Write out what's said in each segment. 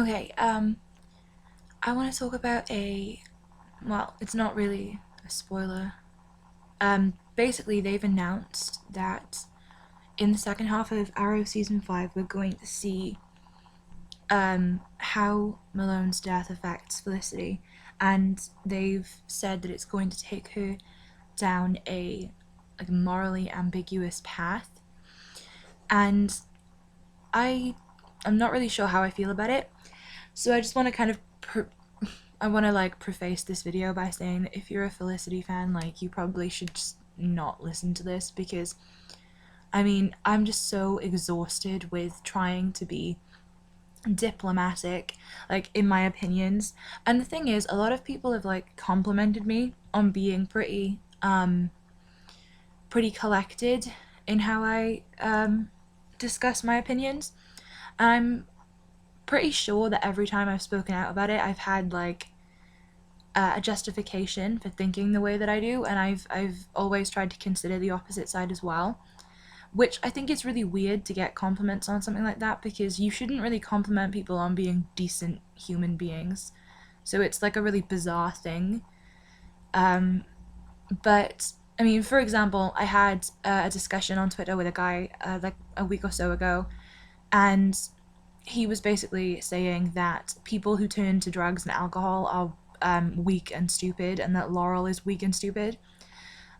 Okay, I want to talk about well, it's not really a spoiler. Basically, they've announced that in the second half of Arrow Season 5, we're going to see, how Malone's death affects Felicity. And they've said that it's going to take her down a morally ambiguous path. And I I'm not really sure how I feel about it. So I just want to kind of I want to preface this video by saying that if you're a Felicity fan, you probably should just not listen to this, because I mean, I'm just so exhausted with trying to be diplomatic in my opinions. And the thing is, a lot of people have complimented me on being pretty collected in how I discuss my opinions. I'm pretty sure that every time I've spoken out about it, I've had a justification for thinking the way that I do, and I've always tried to consider the opposite side as well. Which I think is really weird to get compliments on something like that, because you shouldn't really compliment people on being decent human beings. So it's a really bizarre thing. But I mean, for example, I had a discussion on Twitter with a guy a week or so ago, and he was basically saying that people who turn to drugs and alcohol are weak and stupid, and that Laurel is weak and stupid.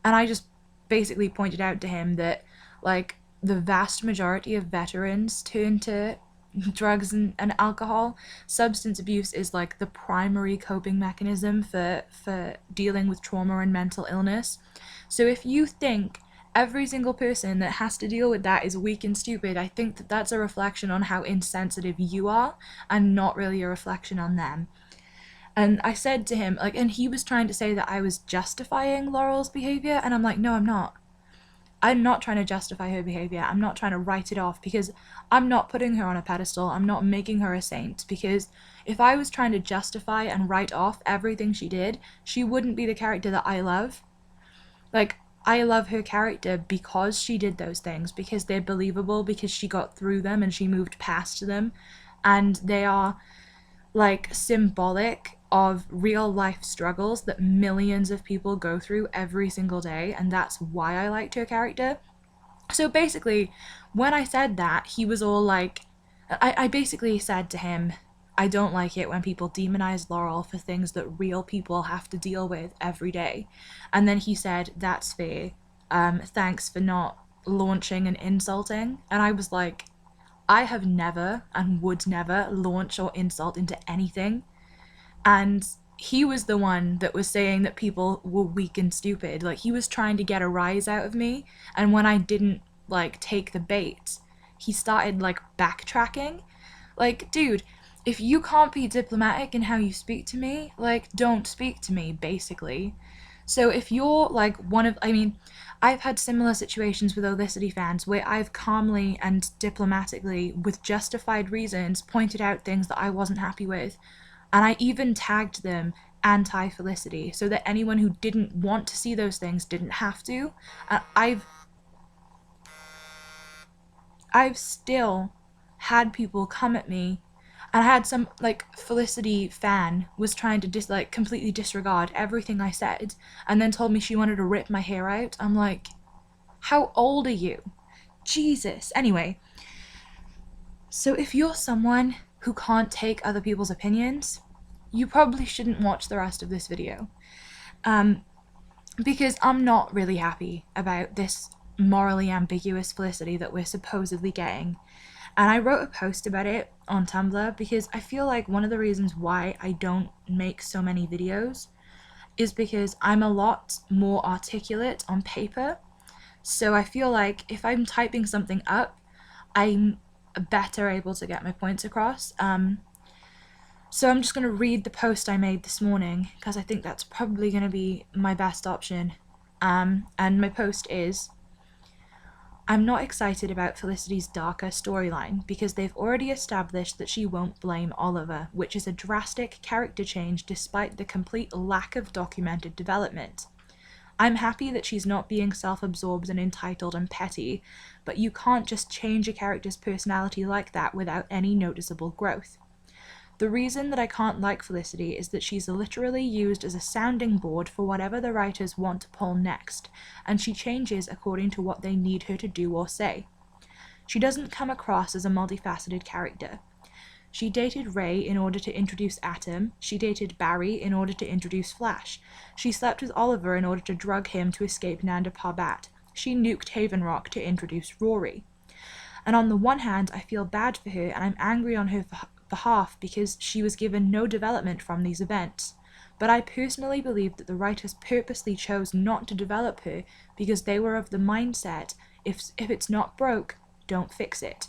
And I just basically pointed out to him that the vast majority of veterans turn to drugs and alcohol. Substance abuse is the primary coping mechanism for dealing with trauma and mental illness. So if you think every single person that has to deal with that is weak and stupid, I think that that's a reflection on how insensitive you are, and not really a reflection on them. And I said to him, and he was trying to say that I was justifying Laurel's behavior, and I'm like, no, I'm not. I'm not trying to justify her behavior. I'm not trying to write it off, because I'm not putting her on a pedestal. I'm not making her a saint, because if I was trying to justify and write off everything she did, she wouldn't be the character that I love. I love her character because she did those things, because they're believable, because she got through them and she moved past them, and they are symbolic of real life struggles that millions of people go through every single day, and that's why I liked her character. So basically, when I said that, he was all I basically said to him, I don't like it when people demonize Laurel for things that real people have to deal with every day. And then he said, that's fair. Thanks for not launching and insulting. And I was like, I have never and would never launch or insult into anything. And he was the one that was saying that people were weak and stupid. He was trying to get a rise out of me, and when I didn't take the bait, he started backtracking. Dude, if you can't be diplomatic in how you speak to me, don't speak to me, basically. So if you're I mean, I've had similar situations with Felicity fans where I've calmly and diplomatically, with justified reasons, pointed out things that I wasn't happy with. And I even tagged them anti-Felicity, so that anyone who didn't want to see those things didn't have to. And I've still had people come at me, and I had some Felicity fan was trying to completely disregard everything I said, and then told me she wanted to rip my hair out. I'm like, how old are you? Jesus. Anyway, so if you're someone who can't take other people's opinions, you probably shouldn't watch the rest of this video. Because I'm not really happy about this morally ambiguous Felicity that we're supposedly getting. And I wrote a post about it on Tumblr, because I feel like one of the reasons why I don't make so many videos is because I'm a lot more articulate on paper. So I feel like if I'm typing something up, I'm better able to get my points across. So I'm just going to read the post I made this morning, because I think that's probably going to be my best option. And my post is, I'm not excited about Felicity's darker storyline, because they've already established that she won't blame Oliver, which is a drastic character change despite the complete lack of documented development. I'm happy that she's not being self-absorbed and entitled and petty, but you can't just change a character's personality like that without any noticeable growth. The reason that I can't like Felicity is that she's literally used as a sounding board for whatever the writers want to pull next, and she changes according to what they need her to do or say. She doesn't come across as a multifaceted character. She dated Ray in order to introduce Atom. She dated Barry in order to introduce Flash. She slept with Oliver in order to drug him to escape Nanda Parbat. She nuked Haven Rock to introduce Rory. And on the one hand, I feel bad for her and I'm angry on her behalf because she was given no development from these events. But I personally believe that the writers purposely chose not to develop her because they were of the mindset, if it's not broke, don't fix it.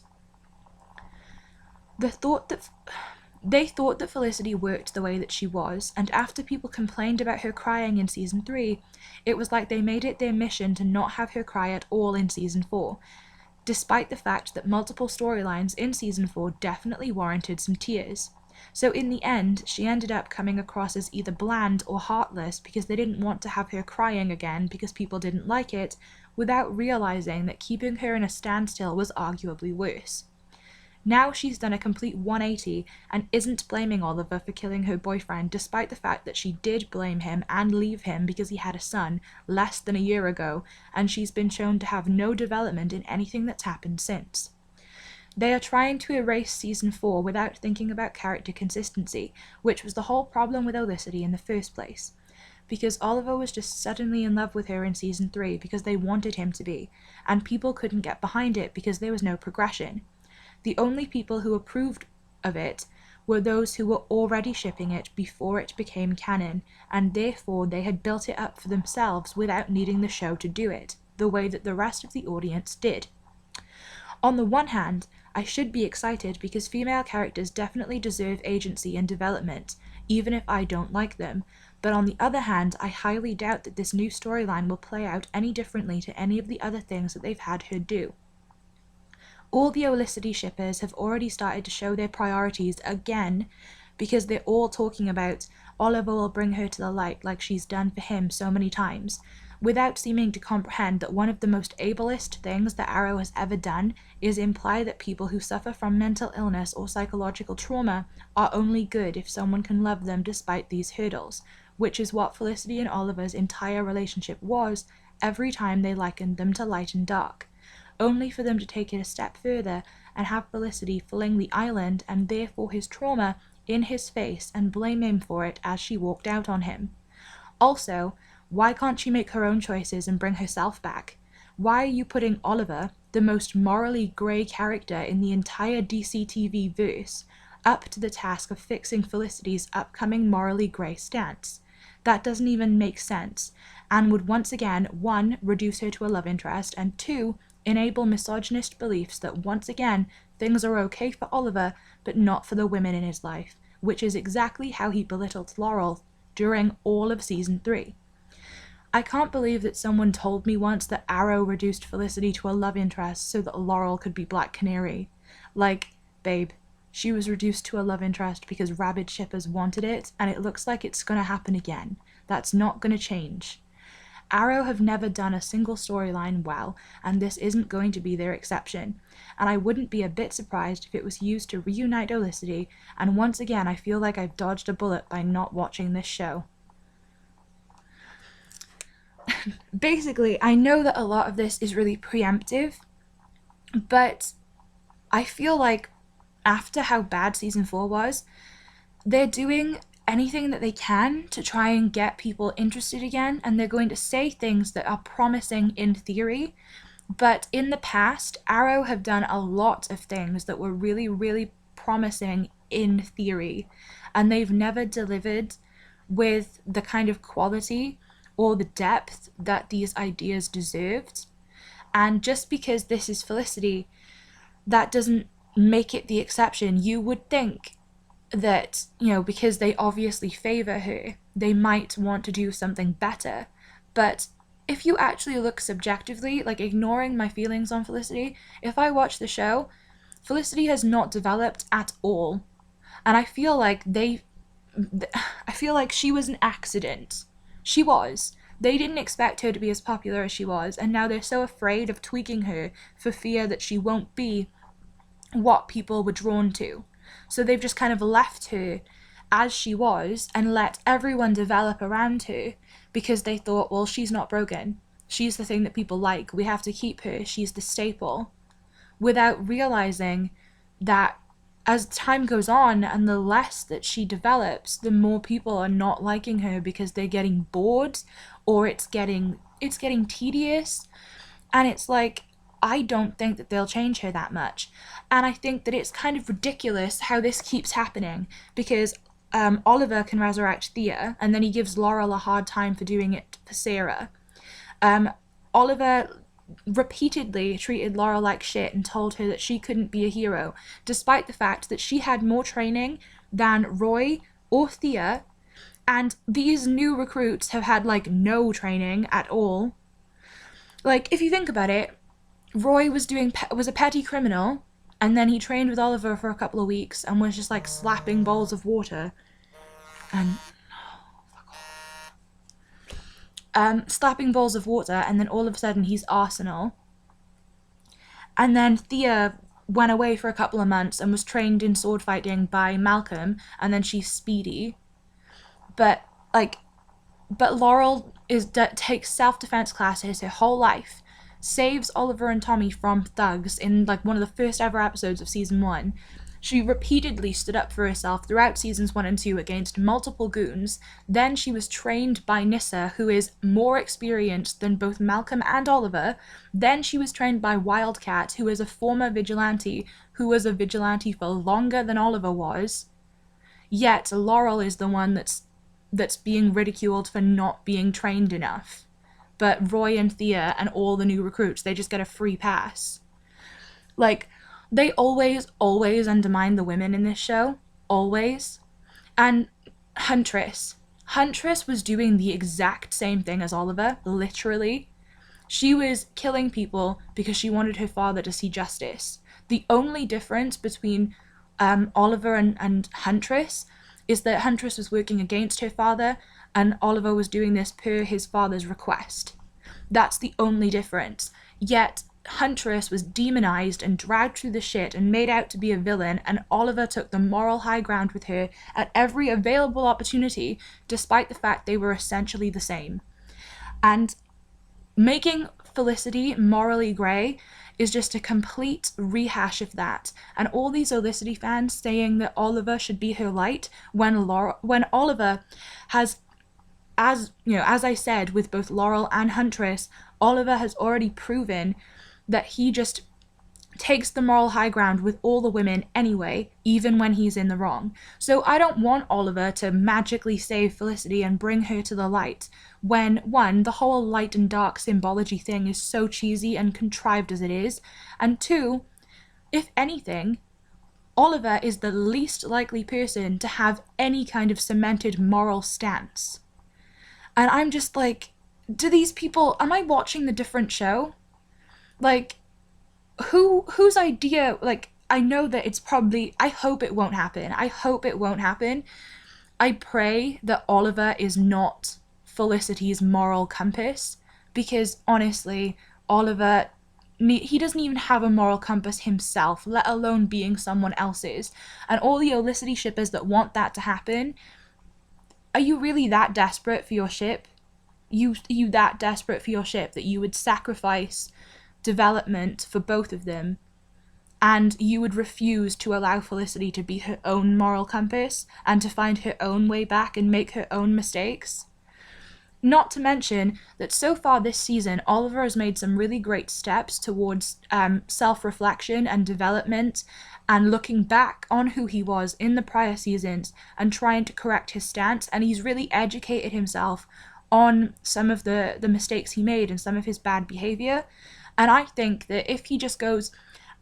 They thought that Felicity worked the way that she was, and after people complained about her crying in Season 3, it was like they made it their mission to not have her cry at all in Season 4, despite the fact that multiple storylines in Season 4 definitely warranted some tears. So in the end, she ended up coming across as either bland or heartless because they didn't want to have her crying again because people didn't like it, without realizing that keeping her in a standstill was arguably worse. Now she's done a complete 180 and isn't blaming Oliver for killing her boyfriend, despite the fact that she did blame him and leave him because he had a son less than a year ago, and she's been shown to have no development in anything that's happened since. They are trying to erase Season 4 without thinking about character consistency, which was the whole problem with Felicity in the first place. Because Oliver was just suddenly in love with her in Season 3 because they wanted him to be, and people couldn't get behind it because there was no progression. The only people who approved of it were those who were already shipping it before it became canon, and therefore they had built it up for themselves without needing the show to do it, the way that the rest of the audience did. On the one hand, I should be excited because female characters definitely deserve agency and development, even if I don't like them, but on the other hand, I highly doubt that this new storyline will play out any differently to any of the other things that they've had her do. All the Felicity shippers have already started to show their priorities again because they're all talking about Oliver will bring her to the light like she's done for him so many times, without seeming to comprehend that one of the most ableist things that Arrow has ever done is imply that people who suffer from mental illness or psychological trauma are only good if someone can love them despite these hurdles, which is what Felicity and Oliver's entire relationship was every time they likened them to light and dark, only for them to take it a step further and have Felicity fling the island and therefore his trauma in his face and blame him for it as she walked out on him. Also, why can't she make her own choices and bring herself back? Why are you putting Oliver, the most morally grey character in the entire DC TV verse, up to the task of fixing Felicity's upcoming morally grey stance? That doesn't even make sense, and would once again, 1, reduce her to a love interest, and 2, enable misogynist beliefs that once again things are okay for Oliver but not for the women in his life, which is exactly how he belittled Laurel during all of Season 3. I can't believe that someone told me once that Arrow reduced Felicity to a love interest so that Laurel could be Black Canary. Like, babe, she was reduced to a love interest because rabid shippers wanted it, and it looks like it's gonna happen again. That's not gonna change. Arrow have never done a single storyline well, and this isn't going to be their exception, and I wouldn't be a bit surprised if it was used to reunite Felicity, and once again I feel like I've dodged a bullet by not watching this show. Basically, I know that a lot of this is really preemptive, but I feel like after how bad Season 4 was, they're doing anything that they can to try and get people interested again, and they're going to say things that are promising in theory, but in the past, Arrow have done a lot of things that were really, really promising in theory, and they've never delivered with the kind of quality or the depth that these ideas deserved. And just because this is Felicity, that doesn't make it the exception. You would think that, because they obviously favor her, they might want to do something better. But if you actually look subjectively, like ignoring my feelings on Felicity, if I watch the show, Felicity has not developed at all. And I feel like she was an accident. She was. They didn't expect her to be as popular as she was, and now they're so afraid of tweaking her for fear that she won't be what people were drawn to. So they've just kind of left her as she was and let everyone develop around her because they thought, well, she's not broken. She's the thing that people like. We have to keep her. She's the staple. Without realizing that as time goes on and the less that she develops, the more people are not liking her because they're getting bored or it's getting tedious. And it's like, I don't think that they'll change her that much. And I think that it's kind of ridiculous how this keeps happening because Oliver can resurrect Thea and then he gives Laurel a hard time for doing it for Sarah. Oliver repeatedly treated Laurel like shit and told her that she couldn't be a hero, despite the fact that she had more training than Roy or Thea, and these new recruits have had, like, no training at all. Like, if you think about it, Roy was a petty criminal, and then he trained with Oliver for a couple of weeks and was just, like, slapping bowls of water. And slapping bowls of water, and then all of a sudden he's Arsenal. And then Thea went away for a couple of months and was trained in sword fighting by Malcolm, and then she's Speedy. But Laurel takes self-defense classes her whole life, saves Oliver and Tommy from thugs in, like, one of the first ever episodes of season 1. She repeatedly stood up for herself throughout seasons 1 and 2 against multiple goons. Then she was trained by Nyssa, who is more experienced than both Malcolm and Oliver. Then she was trained by Wildcat, who is a former vigilante, who was a vigilante for longer than Oliver was. Yet Laurel is the one that's being ridiculed for not being trained enough. But Roy and Thea and all the new recruits, they just get a free pass. Like, they always undermine the women in this show. Always. And Huntress was doing the exact same thing as Oliver, literally. She was killing people because she wanted her father to see justice. The only difference between Oliver and Huntress is that Huntress was working against her father and Oliver was doing this per his father's request. That's the only difference. Yet Huntress was demonized and dragged through the shit and made out to be a villain, and Oliver took the moral high ground with her at every available opportunity, despite the fact they were essentially the same. And making Felicity morally grey is just a complete rehash of that. And all these Felicity fans saying that Oliver should be her light when Oliver has, as I said, with both Laurel and Huntress, Oliver has already proven that he just takes the moral high ground with all the women anyway, even when he's in the wrong. So I don't want Oliver to magically save Felicity and bring her to the light, when, one, the whole light and dark symbology thing is so cheesy and contrived as it is, and two, if anything, Oliver is the least likely person to have any kind of cemented moral stance. And I'm just like, do these people, am I watching the different show? Like, whose idea, like, I know that it's probably, I hope it won't happen. I pray that Oliver is not Felicity's moral compass, because honestly, Oliver, he doesn't even have a moral compass himself, let alone being someone else's. And all the Felicity shippers that want that to happen, are you really that desperate for your ship? You that desperate for your ship that you would sacrifice development for both of them, and you would refuse to allow Felicity to be her own moral compass and to find her own way back and make her own mistakes? Not to mention that so far this season, Oliver has made some really great steps towards self-reflection and development and looking back on who he was in the prior seasons and trying to correct his stance, and he's really educated himself on some of the mistakes he made and some of his bad behavior. And I think that if he just goes,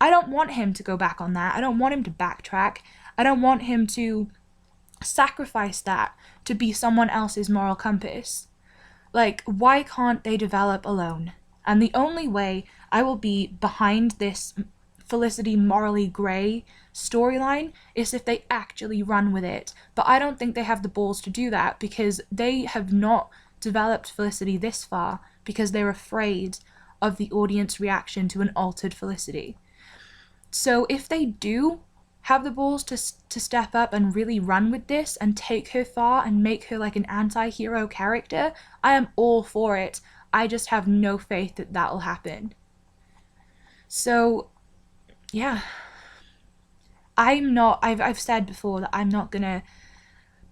I don't want him to go back on that. I don't want him to backtrack. I don't want him to sacrifice that to be someone else's moral compass. Like, why can't they develop alone? And the only way I will be behind this Felicity morally grey storyline is if they actually run with it. But I don't think they have the balls to do that because they have not developed Felicity this far because they're afraid of the audience reaction to an altered Felicity. So if they do have the balls to step up and really run with this and take her far and make her like an anti-hero character, I am all for it. I just have no faith that that'll happen. So, yeah. I've said before that I'm not gonna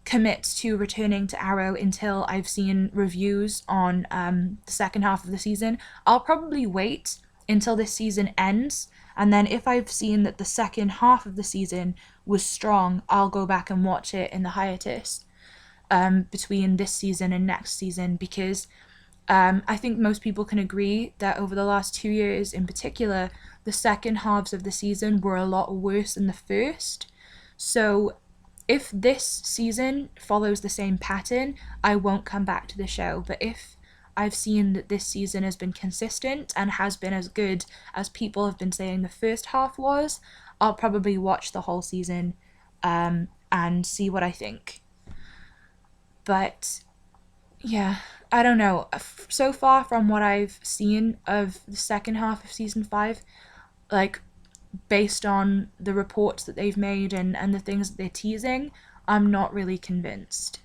commit to returning to Arrow until I've seen reviews on the second half of the season. I'll probably wait until this season ends, and then if I've seen that the second half of the season was strong, I'll go back and watch it in the hiatus between this season and next season, because I think most people can agree that over the last 2 years in particular, the second halves of the season were a lot worse than the first. So if this season follows the same pattern, I won't come back to the show. But if I've seen that this season has been consistent and has been as good as people have been saying the first half was, I'll probably watch the whole season and see what I think. But yeah, I don't know. So far from what I've seen of the second half of season 5, like based on the reports that they've made and the things that they're teasing, I'm not really convinced.